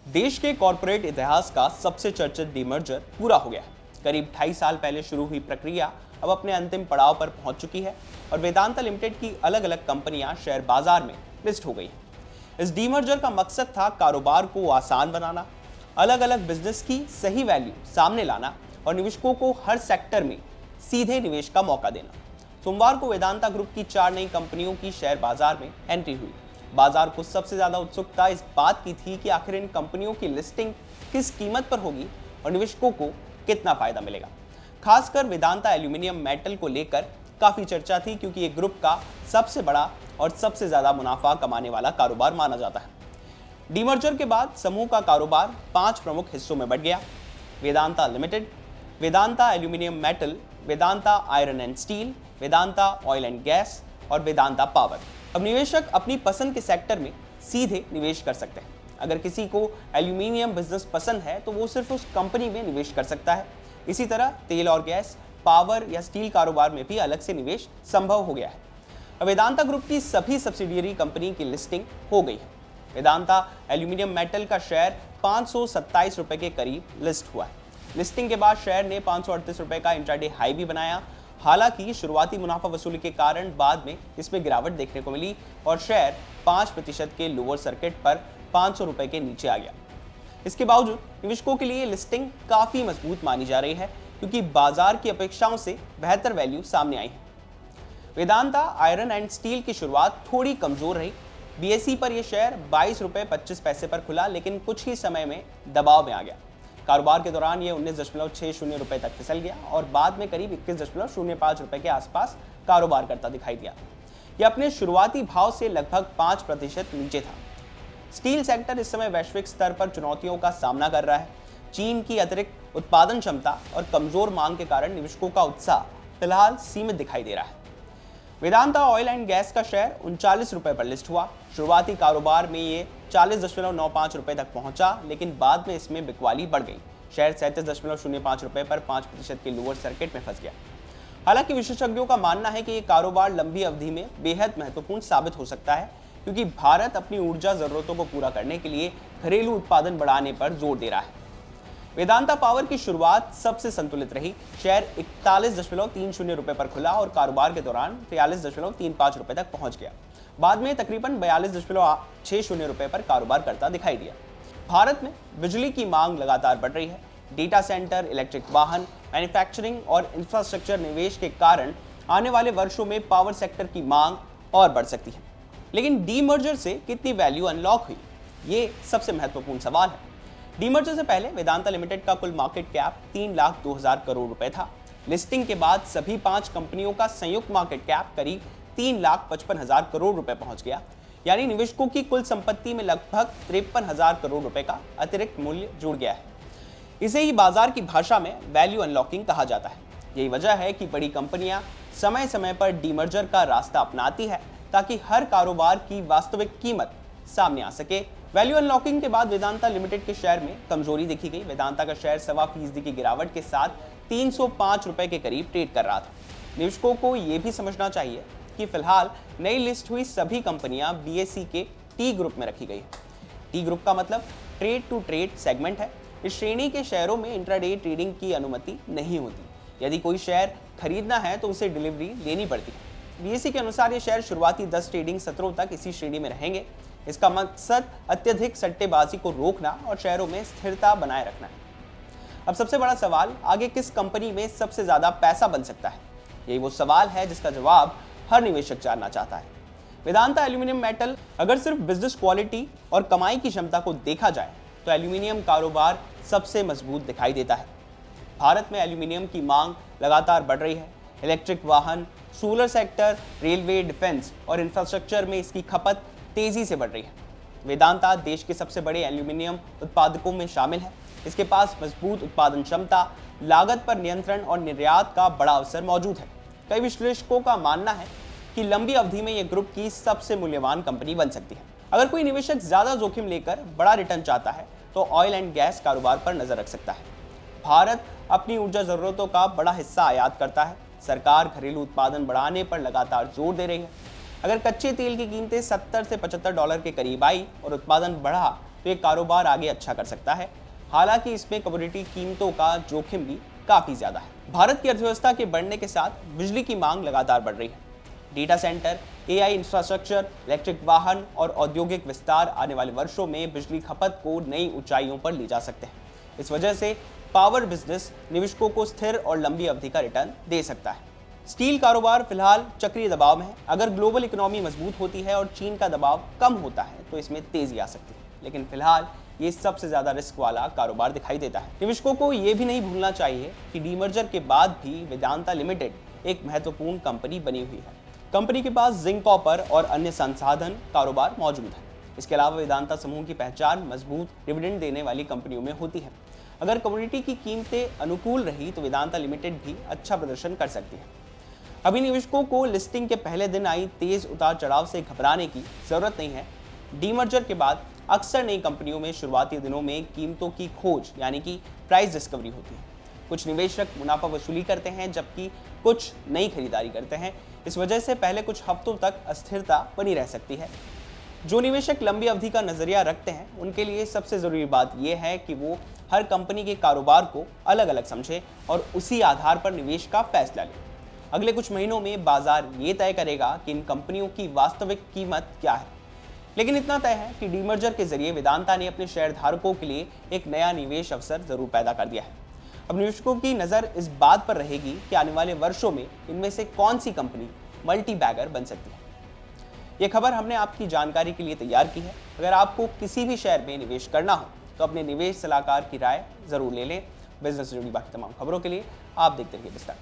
देश के कॉरपोरेट इतिहास का सबसे चर्चित डीमर्जर पूरा हो गया है। करीब 2.5 साल पहले शुरू हुई प्रक्रिया अब अपने अंतिम पड़ाव पर पहुंच चुकी है और वेदांता लिमिटेड की अलग अलग कंपनियां शेयर बाजार में लिस्ट हो गई हैं। इस डीमर्जर का मकसद था कारोबार को आसान बनाना, अलग अलग बिजनेस की सही वैल्यू सामने लाना और निवेशकों को हर सेक्टर में सीधे निवेश का मौका देना। सोमवार को वेदांता ग्रुप की 4 नई कंपनियों की शेयर बाजार में एंट्री हुई। बाजार को सबसे ज्यादा उत्सुकता इस बात की थी कि आखिर इन कंपनियों की लिस्टिंग किस कीमत पर होगी और निवेशकों को कितना फायदा मिलेगा। खासकर वेदांता एल्यूमिनियम मेटल को लेकर काफी चर्चा थी, क्योंकि ये ग्रुप का सबसे बड़ा और सबसे ज्यादा मुनाफा कमाने वाला कारोबार माना जाता है। डीमर्जर के बाद समूह का कारोबार 5 प्रमुख हिस्सों में बंट गया: Vedanta limited, Vedanta aluminium metal, Vedanta iron and steel, Vedanta oil and gas और वेदांता पावर। अब निवेशक अपनी पसंद के सेक्टर में सीधे निवेश कर सकते हैं। अगर किसी को एल्यूमिनियम बिजनेस पसंद है तो वो सिर्फ उस कंपनी में निवेश कर सकता है। इसी तरह तेल और गैस, पावर या स्टील कारोबार में भी अलग से निवेश संभव हो गया है। वेदांता ग्रुप की सभी सब्सिडियरी कंपनी की लिस्टिंग हो गई है। वेदांता एल्यूमिनियम मेटल का शेयर 527 रुपए के करीब लिस्ट हुआ है। लिस्टिंग के बाद शेयर ने 538 रुपए का इंट्राडे हाई भी बनाया। हालांकि शुरुआती मुनाफा वसूली के कारण बाद में इसमें गिरावट देखने को मिली और शेयर 5% के लोअर सर्किट पर 500 रुपए के नीचे आ गया। इसके बावजूद निवेशकों के लिए लिस्टिंग काफी मजबूत मानी जा रही है, क्योंकि बाजार की अपेक्षाओं से बेहतर वैल्यू सामने आई है। वेदांता आयरन एंड स्टील की शुरुआत थोड़ी कमजोर रही। बीएसई पर यह शेयर 22 रुपए 25 पैसे पर खुला, लेकिन कुछ ही समय में दबाव में आ गया। कारोबार के दौरान ये 19.60 रुपए तक फिसल गया और बाद में करीब 21.05 रुपए के आसपास कारोबार करता दिखाई दिया। यह अपने शुरुआती भाव से लगभग 5% नीचे था। स्टील सेक्टर इस समय वैश्विक स्तर पर चुनौतियों का सामना कर रहा है। चीन की अतिरिक्त उत्पादन क्षमता और कमजोर मांग के कारण निवेशकों का उत्साह फिलहाल सीमित दिखाई दे रहा है। वेदांता ऑयल एंड गैस का शेयर 39 रुपए पर लिस्ट हुआ। शुरुआती कारोबार में ये 40.95 रुपए तक पहुंचा, लेकिन बाद में इसमें बिकवाली बढ़ गई। शेयर 37.05 रुपए पर 5% के लोअर सर्किट में फंस गया। हालांकि विशेषज्ञों का मानना है कि ये कारोबार लंबी अवधि में बेहद महत्वपूर्ण साबित हो सकता है, क्योंकि भारत अपनी ऊर्जा जरूरतों को पूरा करने के लिए घरेलू उत्पादन बढ़ाने पर जोर दे रहा है। वेदांता पावर की शुरुआत सबसे संतुलित रही। शेयर 41.30 रुपए पर खुला और कारोबार के दौरान 43.35 रुपए तक पहुंच गया। बाद में तकरीबन 42.60 रुपए पर कारोबार करता दिखाई दिया। भारत में बिजली की मांग लगातार बढ़ रही है। डेटा सेंटर, इलेक्ट्रिक वाहन, मैन्युफैक्चरिंग और इंफ्रास्ट्रक्चर निवेश के कारण आने वाले वर्षों में पावर सेक्टर की मांग और बढ़ सकती है। लेकिन डीमर्जर से कितनी वैल्यू अनलॉक हुई, ये सबसे महत्वपूर्ण सवाल है। डीमर्जर से पहले वेदांता लिमिटेड का कुल मार्केट कैप 3,02,000 करोड़ रुपए था। लिस्टिंग के बाद सभी 5 कंपनियों का संयुक्त मार्केट कैप करीब 3,55,000 करोड़ रुपए पहुंच गया। यानी निवेशकों की कुल संपत्ति में लगभग 53,000 करोड़ रुपए का अतिरिक्त मूल्य जुड़ गया है। इसे ही बाजार की भाषा में वैल्यू अनलॉकिंग कहा जाता है। यही वजह है कि बड़ी कंपनियां समय समय पर डीमर्जर का रास्ता अपनाती है, ताकि हर कारोबार की वास्तविक कीमत सामने आ सके। वैल्यू अनलॉकिंग के बाद वेदांता लिमिटेड के शेयर में कमजोरी देखी गई। वेदांता का शेयर 1.25% की गिरावट के साथ 305 रुपए के करीब ट्रेड कर रहा था। निवेशकों को यह भी समझना चाहिए कि फिलहाल नई लिस्ट हुई सभी कंपनियां बीएसई के टी ग्रुप में रखी गई है। टी ग्रुप का मतलब ट्रेड टू ट्रेड सेगमेंट है। इस श्रेणी के शेयरों में इंट्राडे ट्रेडिंग की अनुमति नहीं होती। यदि कोई शेयर खरीदना है तो उसे डिलीवरी लेनी पड़ती है। बीएसई के अनुसार ये शेयर शुरुआती 10 ट्रेडिंग सत्रों तक इसी श्रेणी में रहेंगे। इसका मकसद अत्यधिक सट्टेबाजी को रोकना और शेयरों में स्थिरता बनाए रखना है। अब सबसे बड़ा सवाल, आगे किस कंपनी में सबसे ज्यादा पैसा बन सकता है? यही वो सवाल है जिसका जवाब हर निवेशक जानना चाहता है। वेदांता एल्यूमिनियम मेटल, अगर सिर्फ बिजनेस क्वालिटी और कमाई की क्षमता को देखा जाए तो एल्यूमिनियम कारोबार सबसे मजबूत दिखाई देता है। भारत में एल्यूमिनियम की मांग लगातार बढ़ रही है। इलेक्ट्रिक वाहन, सोलर सेक्टर, रेलवे, डिफेंस और इंफ्रास्ट्रक्चर में इसकी खपत तेजी से बढ़ रही है। वेदांता देश के सबसे बड़े एल्यूमिनियम उत्पादकों में शामिल है। इसके पास मजबूत उत्पादन क्षमता, लागत पर नियंत्रण और निर्यात का बड़ा अवसर मौजूद है। कई विश्लेषकों का मानना है कि लंबी अवधि में यह ग्रुप की सबसे मूल्यवान कंपनी बन सकती है। अगर कोई निवेशक ज्यादा जोखिम लेकर बड़ा रिटर्न चाहता है तो ऑयल एंड गैस कारोबार पर नजर रख सकता है। भारत अपनी ऊर्जा जरूरतों का बड़ा हिस्सा आयात करता है। सरकार घरेलू उत्पादन बढ़ाने पर लगातार जोर दे रही है। अगर कच्चे तेल की कीमतें $70 से $75 के करीब आई और उत्पादन बढ़ा तो ये कारोबार आगे अच्छा कर सकता है। हालांकि इसमें कमोडिटी कीमतों का जोखिम भी काफी ज्यादा है। भारत की अर्थव्यवस्था के बढ़ने के साथ बिजली की मांग लगातार बढ़ रही है। Data centre, AI infrastructure, electric वाहन और औद्योगिक विस्तार आने वाले वर्षों में बिजली खपत को नई ऊंचाइयों पर ले जा सकते हैं। इस वजह से पावर बिजनेस निवेशकों को स्थिर और लंबी अवधि का रिटर्न दे सकता है। स्टील कारोबार फिलहाल चक्रीय दबाव में है। अगर ग्लोबल इकोनॉमी मजबूत होती है और चीन का दबाव कम होता है तो इसमें तेजी आ सकती है, लेकिन फिलहाल ये सबसे ज्यादा रिस्क वाला कारोबार दिखाई देता है। निवेशकों को ये भी नहीं भूलना चाहिए कि डीमर्जर के बाद भी वेदांता लिमिटेड एक महत्वपूर्ण कंपनी बनी हुई है। कंपनी के पास जिंक, कॉपर और अन्य संसाधन कारोबार मौजूद है। इसके अलावा वेदांता समूह की पहचान मजबूत डिविडेंड देने वाली कंपनियों में होती है। अगर कमोडिटी की कीमतें अनुकूल रही तो वेदांता लिमिटेड भी अच्छा प्रदर्शन कर सकती है। अभी निवेशकों को लिस्टिंग के पहले दिन आई तेज उतार चढ़ाव से घबराने की जरूरत नहीं है। डीमर्जर के बाद अक्सर नई कंपनियों में शुरुआती दिनों में कीमतों की खोज यानी कि प्राइस डिस्कवरी होती है। कुछ निवेशक मुनाफा वसूली करते हैं जबकि कुछ नई खरीदारी करते हैं। इस वजह से पहले कुछ हफ्तों तक अस्थिरता बनी रह सकती है। जो निवेशक लंबी अवधि का नजरिया रखते हैं उनके लिए सबसे जरूरी बात यह है कि वो हर कंपनी के कारोबार को अलग अलग समझें और उसी आधार पर निवेश का फैसला लें। अगले कुछ महीनों में बाजार ये तय करेगा कि इन कंपनियों की वास्तविक कीमत क्या है, लेकिन इतना तय है कि डीमर्जर के जरिए वेदांता ने अपने शेयर धारकों के लिए एक नया निवेश अवसर जरूर पैदा कर दिया है। अब निवेशकों की नज़र इस बात पर रहेगी कि आने वाले वर्षों में इनमें से कौन सी कंपनी मल्टी बैगर बन सकती है। ये खबर हमने आपकी जानकारी के लिए तैयार की है। अगर आपको किसी भी शेयर में निवेश करना हो तो अपने निवेश सलाहकार की राय जरूर ले लें। बिजनेस से जुड़ी बाकी तमाम खबरों के लिए आप देखते रहिए बिस्तार।